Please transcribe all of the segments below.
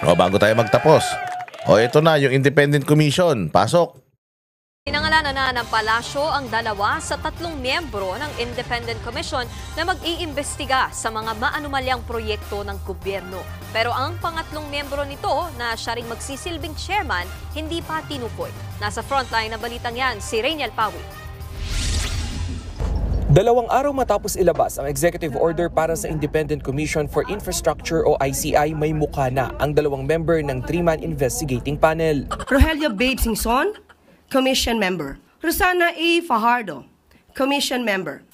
O bago tayo magtapos. O ito na yung Independent Commission. Pasok. Pinangalanan na ng palasyo ang 2 sa 3 miyembro ng Independent Commission na mag-iimbestiga sa mga maanumalyang proyekto ng gobyerno. Pero ang pangatlong miyembro nito na siya ring magsisilbing chairman, hindi pa tinukoy. Nasa frontline na balitang yan, si Rainiel Pawi. 2 araw matapos ilabas ang executive order para sa Independent Commission for Infrastructure o ICI, may mukha na ang 2 member ng 3-man investigating panel. Rogelio Babe Singson, Commission Member. Rosana A. Fajardo, Commission Member.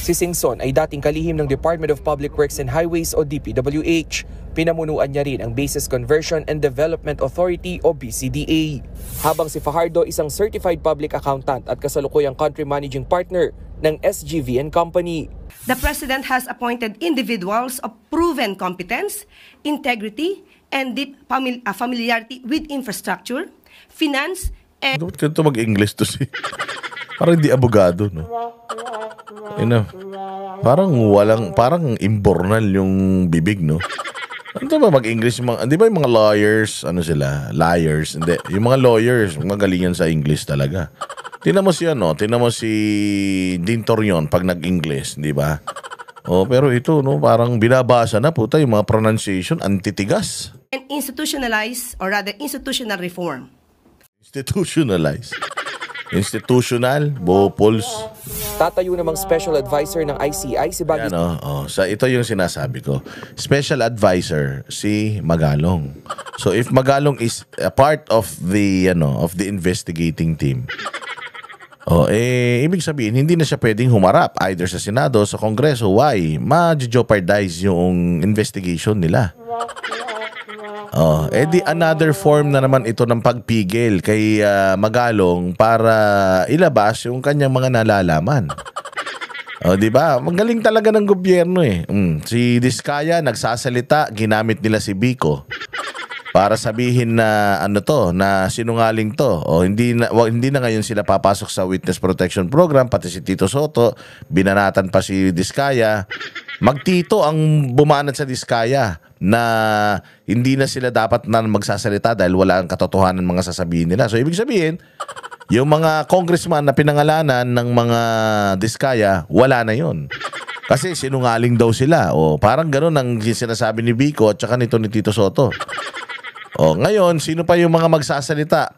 Si Singson ay dating kalihim ng Department of Public Works and Highways o DPWH. Pinamunuan niya rin ang Bases Conversion and Development Authority o BCDA. Habang si Fajardo isang Certified Public Accountant at kasalukuyang Country Managing Partner ng SGV and Company. The President has appointed individuals of proven competence, integrity, and deep familiarity with infrastructure, finance, and Dapat ganito mag-English to si... Parang hindi abogado, no? Parang imbornal yung bibig, no? Ano ba mag-English? Di ba yung mga lawyers, ano sila? Liars. Hindi. Yung mga lawyers, magalingan sa English talaga. Tingnan mo si tingnan mo si Dean Torion pag nag-English, di ba? Oh, pero ito, no, parang binabasa na puta yung mga pronunciation, antitigas. institutionalize, or rather institutional reform. Institutional, bopols. Tatayo namang special advisor ng ICI si Baggy. Ito yung sinasabi ko. Special advisor si Magalong. So if Magalong is a part of the investigating team. Ibig sabihin hindi na siya pwedeng humarap either sa Senado, sa Kongreso. Why? Ma-jeopardize yung investigation nila. Di another form na naman ito ng pagpigil kay Magalong para ilabas yung kanyang mga nalalaman. Di ba? Magaling talaga ng gobyerno eh. Si Diskaya nagsasalita, ginamit nila si Biko para sabihin na na sinungaling to. Hindi na ngayon sila papasok sa Witness Protection Program, pati si Tito Soto, binanatan pa si Diskaya. Magtito ang bumanat sa Diskaya na hindi na sila dapat na magsasalita dahil wala ang katotohanan mga sasabihin nila. So ibig sabihin, yung mga congressman na pinangalanan ng mga Diskaya, wala na yun. Kasi sinungaling daw sila. Parang gano'n ang sinasabi ni Biko at saka nito ni Tito Soto. Ngayon, sino pa yung mga magsasalita?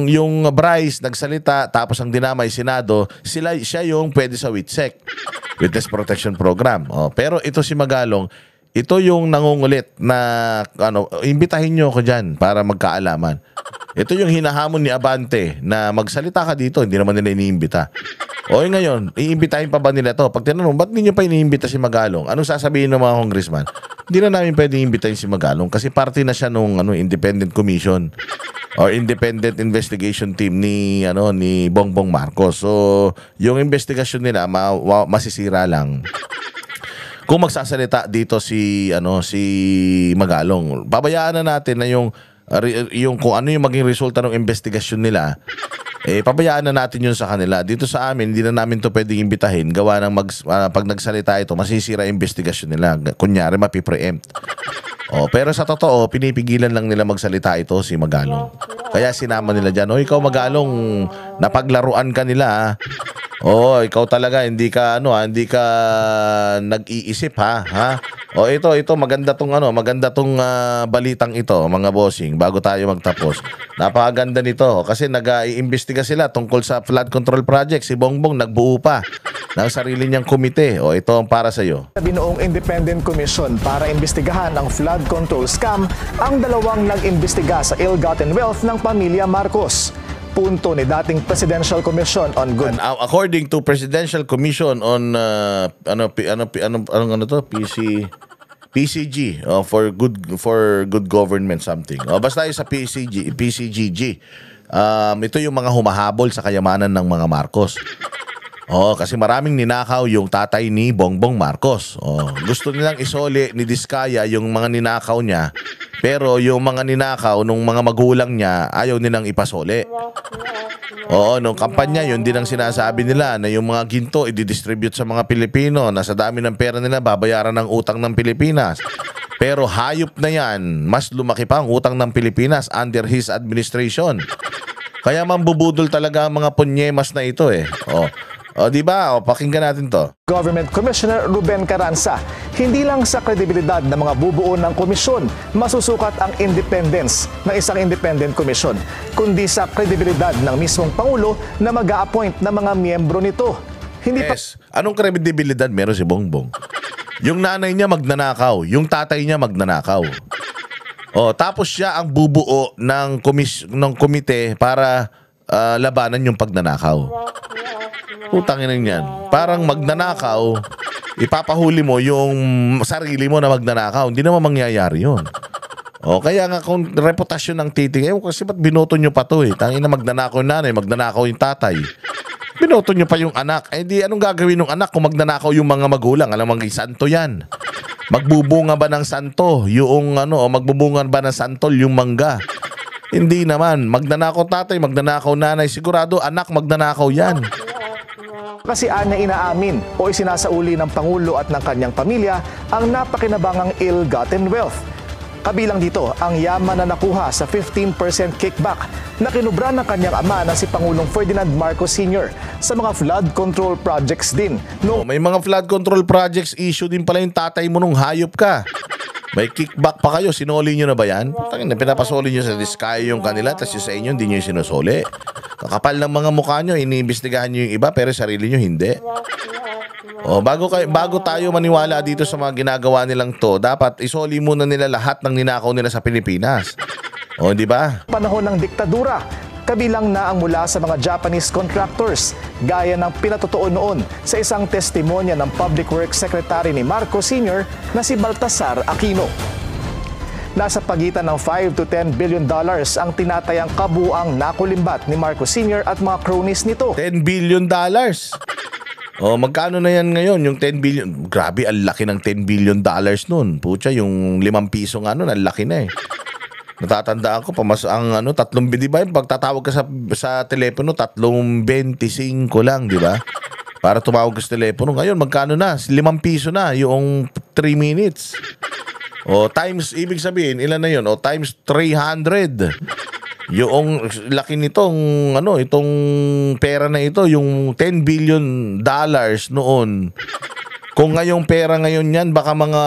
Yung Bryce nagsalita, tapos ang dinamay Senado, siya yung pwede sa WITSEC, Witness Protection Program. Pero ito si Magalong, ito yung nangungulit na, imbitahin nyo ko dyan para magkaalaman. Ito yung hinahamon ni Abante na magsalita ka dito, hindi naman nila iniimbita. Ngayon, iimbitahin pa ba nila to? Pag tinanong, ba't ninyo pa iniimbita si Magalong? Anong sasabihin ng mga congressman? Hindi na namin pwedeng iimbitahin si Magalong kasi parte na siya nung Independent Commission or Independent Investigation Team ni Bongbong Marcos. So, yung investigasyon nila masisira lang. Kung magsasalita dito si Magalong, pabayaan na natin na yung kung ano yung maging resulta ng investigasyon nila, pabayaan na natin yun sa kanila. Dito sa amin, hindi na namin to pwedeng imbitahin. Gawa ng pag nagsalita ito, masisira investigasyon nila. Kunyari, mapipreempt. Pero sa totoo, pinipigilan lang nila magsalita ito si Magalong. Kaya sinama nila dyan, ikaw Magalong, napaglaruan ka nila. Ikaw talaga, hindi ka nag-iisip ha? Ito maganda tong balitang ito, mga bossing, bago tayo magtapos. Napakaganda nito kasi nag-iimbestiga sila tungkol sa flood control project. Si Bongbong nagbuo pa ng sarili niyang komite. Ito ang para sa iyo. Binoong Independent Commission para imbestigahan ang flood control scam ang 2 nag-imbestiga sa ill-gotten wealth ng pamilya Marcos. Punto ni dating Presidential Commission on Good. According to Presidential Commission on PCG for good government something. Basta yung sa PCGG. Ito yung mga humahabol sa kayamanan ng mga Marcos. Kasi maraming ninakaw yung tatay ni Bongbong Marcos. Gusto nilang isole ni Diskaya yung mga ninakaw niya, pero yung mga ninakaw nung mga magulang niya ayaw nilang ipasole. Nung kampanya, yun din ang sinasabi nila na yung mga ginto i-distribute sa mga Pilipino na sa dami ng pera nila babayaran ng utang ng Pilipinas. Pero hayop na yan, mas lumaki pa ang utang ng Pilipinas under his administration. Kaya mambubudol talaga ang mga punyemas na ito eh. O di ba? O pakinggan natin to. Government Commissioner Ruben Carranza, hindi lang sa kredibilidad ng mga bubuo ng komisyon masusukat ang independence ng isang independent commission, kundi sa kredibilidad ng mismong Pangulo na mag-a-appoint ng mga miyembro nito. Hindi pa Yes. Anong kredibilidad meron si Bongbong? Yung nanay niya magnanakaw, yung tatay niya magnanakaw. Tapos siya ang bubuo ng komite para labanan yung pagnanakaw. Utangin na yan. Parang magnanakaw, ipapahuli mo yung sarili mo na magnanakaw. Hindi naman mangyayari yun. Kaya nga kung reputasyon ng titing, kasi ba't binoto nyo pa to eh? Tangina magnanakaw yung nanay, magnanakaw yung tatay. Binoto nyo pa yung anak. Di anong gagawin ng anak kung magnanakaw yung mga magulang? Alam mo, santo yan. Magbubunga ba ng santo yung o magbubunga ba ng santol yung mangga? Hindi naman. Magnanakaw tatay, magnanakaw nanay. Sigurado anak magnanakaw yan. kasi anya inaamin o isinasauli ng Pangulo at ng kanyang pamilya ang napakinabangang ill-gotten wealth. Kabilang dito ang yaman na nakuha sa 15% kickback na kinubra ng kanyang ama na si Pangulong Ferdinand Marcos Sr. sa mga flood control projects din. May mga flood control projects issue din pala yung tatay mo nung hayop ka. May kickback pa kayo, sinuli nyo na ba yan? Pinapasoli nyo sa diskaya yung kanila, tapos yung sa inyo, hindi nyo yung sinusuli. Kakapal ng mga mukha nyo, iniimbestigahan nyo yung iba, pero sarili nyo hindi. Bago tayo maniwala dito sa mga ginagawa nilang to, dapat isoli muna nila lahat ng ninakaw nila sa Pilipinas. Di ba? Panahon ng diktadura, kabilang na ang mula sa mga Japanese contractors, gaya ng pinatotoo noon sa isang testimonya ng Public Works Secretary ni Marcos Sr. na si Baltasar Aquino. Nasa pagitan ng $5 to $10 billion ang tinatayang kabuuang nakulimbat ni Marcos Sr. at mga cronies nito. $10 billion. Magkano na yan ngayon? Yung 10 billion. Grabe, ang laki ng $10 billion nun. Pucha, yung 5 piso nga nun, ang laki na eh. Natatandaan ko, ang 3 di ba? Pagtatawag ka sa telepono, 3.25 lang, di ba? Para tumawag ka sa telepono. Ngayon, magkano na? 5 piso na yung 3 minutes. Times, ibig sabihin, ilan na yun? Times 300. Yung laki nitong, itong pera na ito, yung $10 billion noon. Kung ngayong pera ngayon yan, baka mga,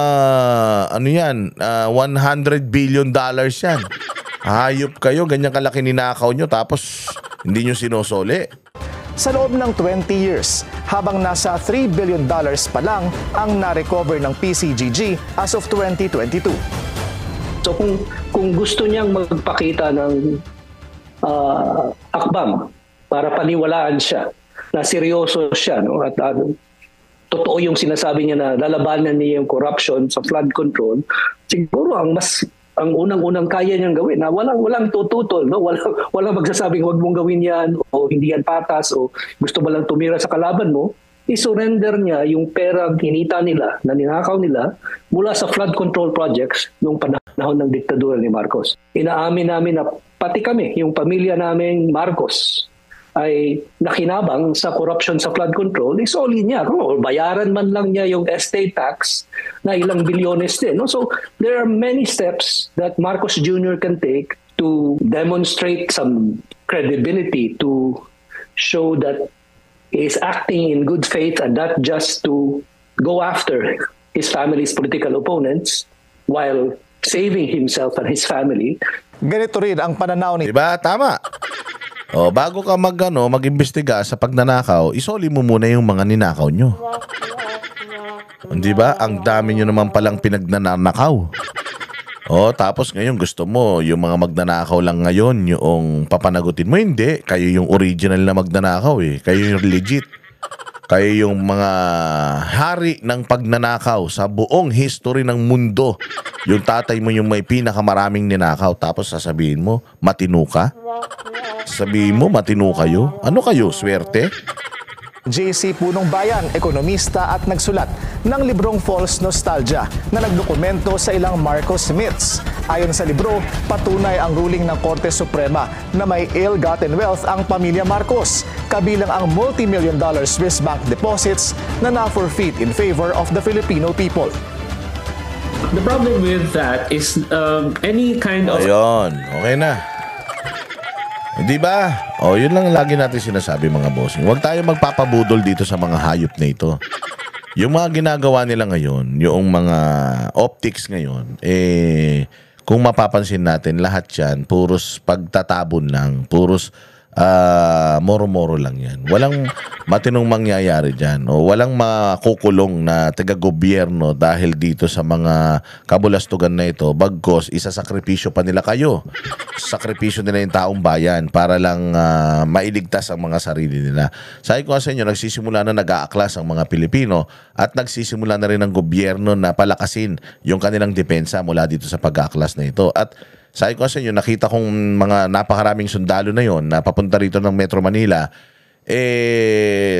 $100 billion yan. Hayop kayo, ganyan kalaki ninakaw nyo, tapos hindi nyo sinusoli. Sa loob ng 20 years, habang nasa $3 billion pa lang ang na-recover ng PCGG as of 2022. So kung gusto niyang magpakita ng akbang para paniwalaan siya, na seryoso siya, no? At totoo yung sinasabi niya na lalabanan niya yung corruption sa flood control, siguro ang unang-unang kaya niyang gawin na walang tututol, no? Walang magsasabing huwag mong gawin yan o hindi yan patas o gusto ba lang tumira sa kalaban mo, i-surrender niya yung pera hinita nila, na ninakaw nila mula sa flood control projects noong panahon ng diktadura ni Marcos. Inaamin namin na pati kami, yung pamilya namin Marcos, ay nakinabang sa corruption sa flood control, isoli niya. Kung bayaran man lang niya yung estate tax na ilang bilyones din. No? So there are many steps that Marcos Jr. can take to demonstrate some credibility, to show that he is acting in good faith and not just to go after his family's political opponents while saving himself and his family. Ganito rin ang pananaw ni Diba? Tama. Bago ka mag-imbestiga sa pagnanakaw, isoli mo muna yung mga ninakaw nyo. Di ba? Ang dami nyo naman palang pinagnanakaw. Tapos ngayon gusto mo yung mga magnanakaw lang ngayon yung papanagutin mo. Hindi. Kayo yung original na magnanakaw eh. Kayo yung legit. Kayo yung mga hari ng pagnanakaw sa buong history ng mundo. Yung tatay mo yung may pinakamaraming ninakaw. Tapos sasabihin mo, matino ka? Sabihin mo, matino kayo? Ano kayo? Swerte? JC Punong Bayan, ekonomista at nagsulat ng librong False Nostalgia na nagdokumento sa ilang Marcos myths. Ayon sa libro, patunay ang ruling ng Korte Suprema na may ill-gotten wealth ang pamilya Marcos, kabilang ang multi-million-dollar Swiss bank deposits na na-forfeit in favor of the Filipino people. The problem with that is any kind of... Ayun, okay na. Di ba? O, yun lang lagi natin sinasabi mga bossing. Huwag tayo magpapabudol dito sa mga hayop na ito. Yung mga ginagawa nila ngayon, yung mga optics ngayon, kung mapapansin natin, lahat yan, puros pagtatabon lang, puros moro-moro lang yan. Walang matinong mangyayari dyan o walang makukulong na taga-gobyerno dahil dito sa mga kabulastugan na ito. Bagkos, isasakripisyo pa nila kayo. Sakripisyo nila yung taong bayan para lang mailigtas ang mga sarili nila. Sabi ko sa inyo, nagsisimula na nag-aaklas ang mga Pilipino at nagsisimula na rin ang gobyerno na palakasin yung kanilang depensa mula dito sa pag-aaklas na ito. At sabi ko sa inyo, nakita kong mga napakaraming sundalo na yon na papunta rito ng Metro Manila.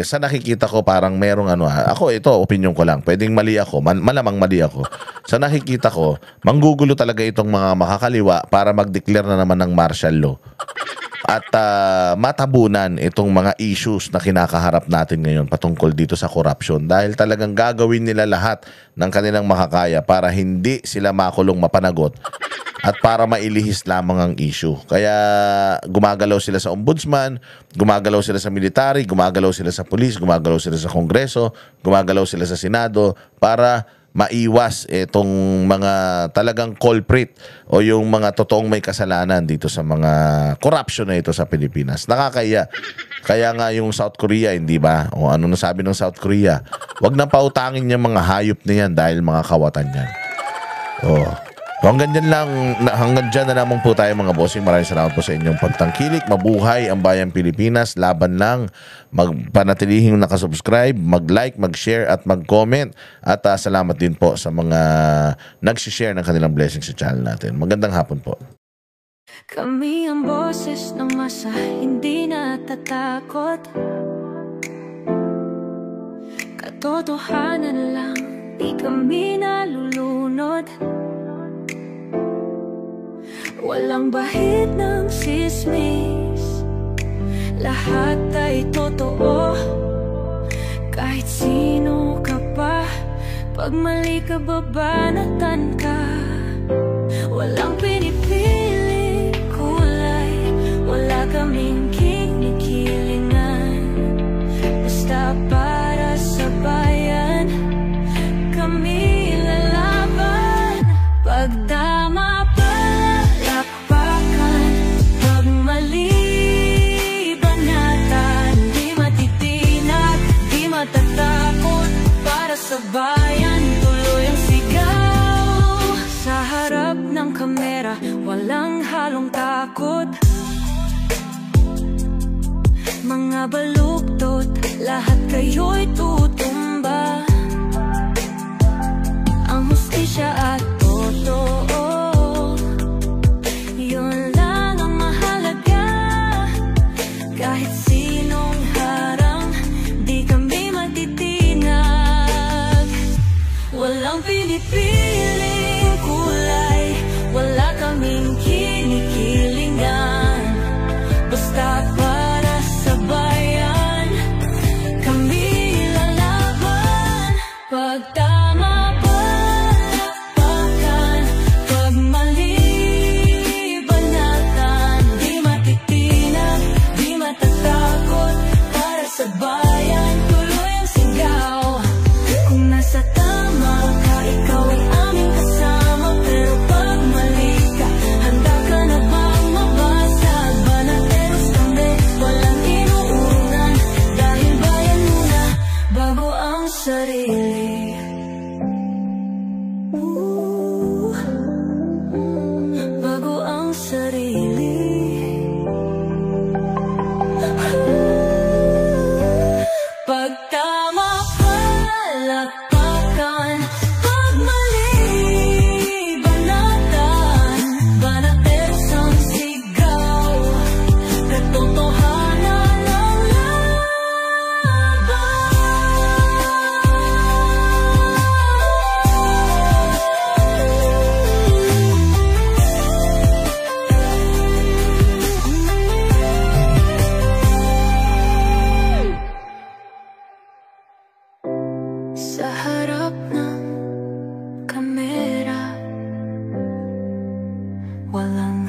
Sa nakikita ko parang merong ako ito, opinion ko lang. Pwedeng mali ako, malamang mali ako. Sa nakikita ko, manggugulo talaga itong mga makakaliwa para mag-declare na naman ng martial law. At matabunan itong mga issues na kinakaharap natin ngayon patungkol dito sa corruption. Dahil talagang gagawin nila lahat ng kanilang makakaya para hindi sila makulong mapanagot at para mailihis lamang ang issue. Kaya gumagalaw sila sa ombudsman, gumagalaw sila sa military, gumagalaw sila sa police, gumagalaw sila sa kongreso, gumagalaw sila sa senado para maiwas itong mga talagang culprit o yung mga totoong may kasalanan dito sa mga corruption na ito sa Pilipinas. Nakakaya. Kaya nga yung South Korea, hindi ba? O ano nasabi ng South Korea? Huwag na pautangin yung mga hayop na yan dahil mga kawatan yan. Hanggang dyan na lamang po tayo mga bossing. Maraming salamat po sa inyong pagtangkilik. Mabuhay ang Bayang Pilipinas. Laban lang. Magpanatilihing nakasubscribe, mag-like, mag-share at mag-comment. At salamat din po sa mga nag-share ng kanilang blessings sa channel natin. Magandang hapon po. Kami ang boses ng masa, hindi natatakot. Katotohanan lang, di kami nalulunod. Walang bahid ng sismis, lahat ay totoo. Kahit sino ka pa, pag mali ka babanatan ka. Walang pinipili kulay, wala kaming kinikilingan. Basta para sa bayan, kami lalaban. Pagdama palakpakan, pag mali banatan, di matitinag, di matatakot. Para sa bayan, tuloy ang sigaw. Sa harap ng kamera, walang halong takot. Mga baluktot, lahat kayo'y tutumba. Ang hustisya at totoo, yun lang ang mahalaga. Kahit sinong harang, di kami matitinag. Walang pinipiling kulay, wala kaming kinikilingan. Basta para sa bayan, kami lalaban. Pag tama palakpakan, walang